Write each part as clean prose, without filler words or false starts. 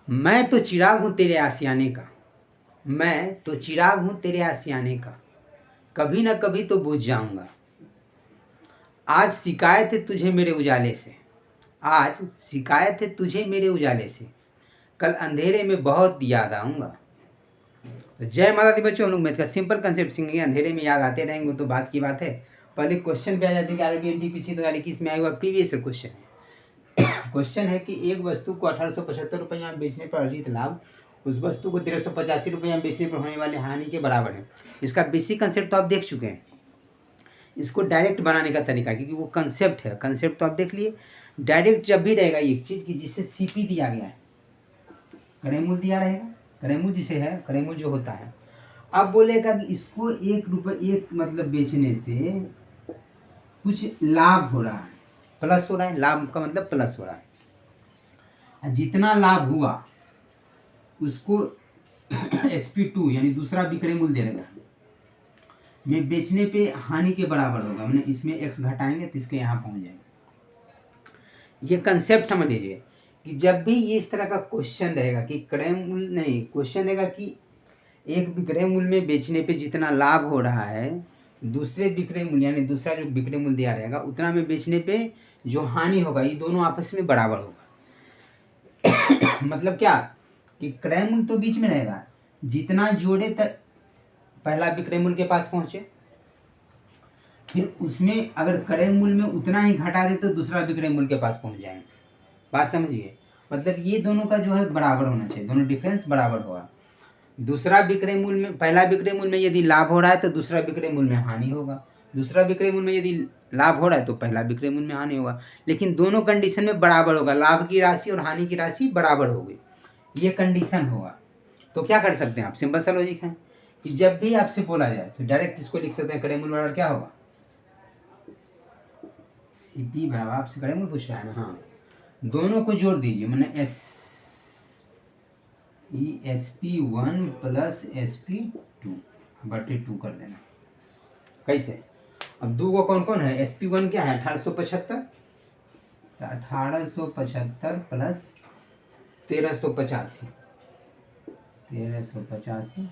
मैं तो चिराग हूँ तेरे आशियाने का, मैं तो चिराग हूँ तेरे आशियाने का, कभी ना कभी तो बुझ जाऊंगा। आज शिकायत है तुझे मेरे उजाले से, आज शिकायत है तुझे मेरे उजाले से, कल अंधेरे में बहुत याद आऊँगा। तो जय माता दी बच्चों, हम लोग मैथ का सिंपल कंसेप्ट सीखेंगे, अंधेरे में याद आते रहेंगे तो बात की बात है। पहले क्वेश्चन पे आ जाती है कि आरबी एनटीपीसी तो यानी कि इसमें आया हुआ प्रीवियस क्वेश्चन है। क्वेश्चन है कि एक वस्तु को 1875 रुपये में बेचने पर अर्जित लाभ उस वस्तु को 1385 रुपये में बेचने पर होने वाली हानि के बराबर है। इसका बेसिक कंसेप्ट तो आप देख चुके हैं, इसको डायरेक्ट बनाने का तरीका, क्योंकि वो कंसेप्ट है, कंसेप्ट तो आप देख लिए। डायरेक्ट जब भी रहेगा एक चीज़ कि जिससे सीपी दिया गया है, क्रय मूल्य दिया रहेगा, क्रय मूल्य जिसे है, क्रय मूल्य जो होता है। अब बोलेगा कि इसको 1 रुपये एक मतलब बेचने से कुछ लाभ हो रहा है, प्लस हो रहा है, लाभ का मतलब प्लस हो रहा है। जितना लाभ हुआ उसको SP2 यानी दूसरा विक्रय मूल्य दे देगा में बेचने पे हानि के बराबर होगा, मैंने इसमें x घटाएंगे तो इसके यहाँ पहुँच जाएगा। ये कंसेप्ट समझ लीजिए कि जब भी ये इस तरह का क्वेश्चन रहेगा कि क्रय मूल्य नहीं, क्वेश्चन रहेगा कि एक विक्रय मूल्य में बेचने पे जितना लाभ हो रहा है दूसरे विक्रय मूल्य यानी दूसरा जो विक्रय मूल्य दिया रहेगा उतना में बेचने पे जो हानि होगा ये दोनों आपस में बराबर होगा। मतलब क्या कि क्रय मूल्य तो बीच में रहेगा, जितना जोड़े तक पहला विक्रय मूल्य के पास पहुंचे, फिर उसमें अगर क्रय मूल्य में उतना ही घटा दे तो दूसरा विक्रय मूल्य के पास पहुंच जाएंगे। बात समझिए, मतलब ये दोनों का जो है बराबर होना चाहिए, दोनों डिफरेंस बराबर होगा। दूसरा विक्रय मूल्य में पहला विक्रय मूल्य में यदि लाभ हो रहा है तो दूसरा विक्रय मूल्य में हानि होगा, दूसरा विक्रय मूल्य में यदि लाभ हो रहा है तो पहला विक्रय मूल्य में हानि होगा, लेकिन दोनों कंडीशन में बराबर होगा, लाभ की राशि और हानि की राशि बराबर होगी, ये कंडीशन होगा। तो क्या कर सकते हैं आप, सिंपल सा लॉजिक है कि जब भी आपसे बोला जाए तो डायरेक्ट इसको लिख सकते हैं, क्रय मूल्य बराबर क्या होगा, सीपी बराबर, आपसे क्रय मूल्य पूछ रहा है ना, हाँ, दोनों को जोड़ दीजिए, मैंने SP1 प्लस SP2 बटे 2 कर देना। कैसे, अब दो को कौन कौन है, SP1 क्या है 1875, 1875 प्लस 1385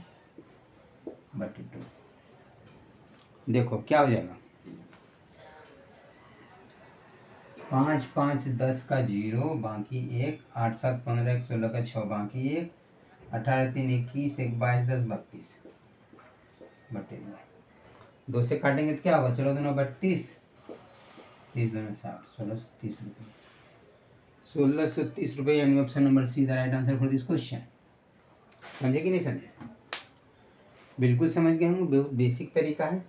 बटे 2, देखो क्या हो जाएगा, 5 5 10 का 0 बाकी 1, 8 7 15 1 16 का 6 बाकी 1, 18 3 21 1 22 10 32 बटे 2 से काटेंगे तो क्या होगा, 16 दूना 32, 30 दूना 60, 1630 रुपये, 1630 रुपये यानी option number see the right answer for this question. समझे कि नहीं समझे, बिल्कुल समझ गए हम, बहुत बेसिक तरीका है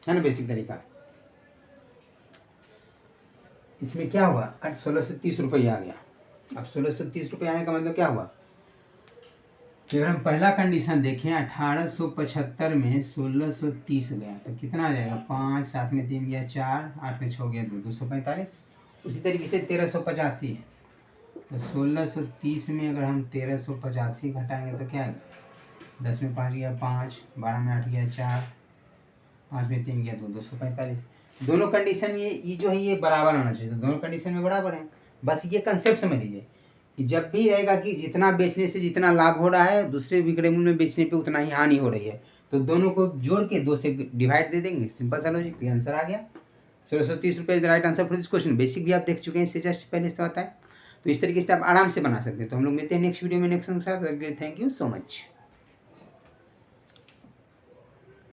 ना, बेसिक तरीका। इसमें क्या हुआ, 1630 रुपये आ गया। अब 1630 रुपये आने का मतलब क्या हुआ कि अगर हम पहला कंडीशन देखें 1875 में 1630 गया तो कितना आ जाएगा, 5 7 में 3 गया 4, 8 में 6 गया 2, 245। उसी तरीके से 1385 है, तो 1630 में अगर हम 1385 घटाएंगे तो क्या आएगा, 10 में 5 गया 5, 12 में 8 गया 4, 5 में 3 गया 2, 245। दोनों कंडीशन में ये जो है ये बराबर होना चाहिए, तो दोनों कंडीशन में बराबर है। बस ये कंसेप्ट समझ लीजिए कि जब भी रहेगा कि जितना बेचने से जितना लाभ हो रहा है दूसरे विक्रय मूल्य में बेचने पे उतना ही हानि हो रही है, तो दोनों को जोड़ के 2 से डिवाइड दे देंगे, सिंपल सा लॉजिक, आंसर आ गया 1630 रुपये right answer for this question. Basic भी आप देख चुके हैं, इससे जस्ट पहले से होता है, तो इस तरीके से आप आराम से बना सकते हैं। तो हम लोग मिलते हैं नेक्स्ट वीडियो में नेक्स्ट के साथ। Thank you so much.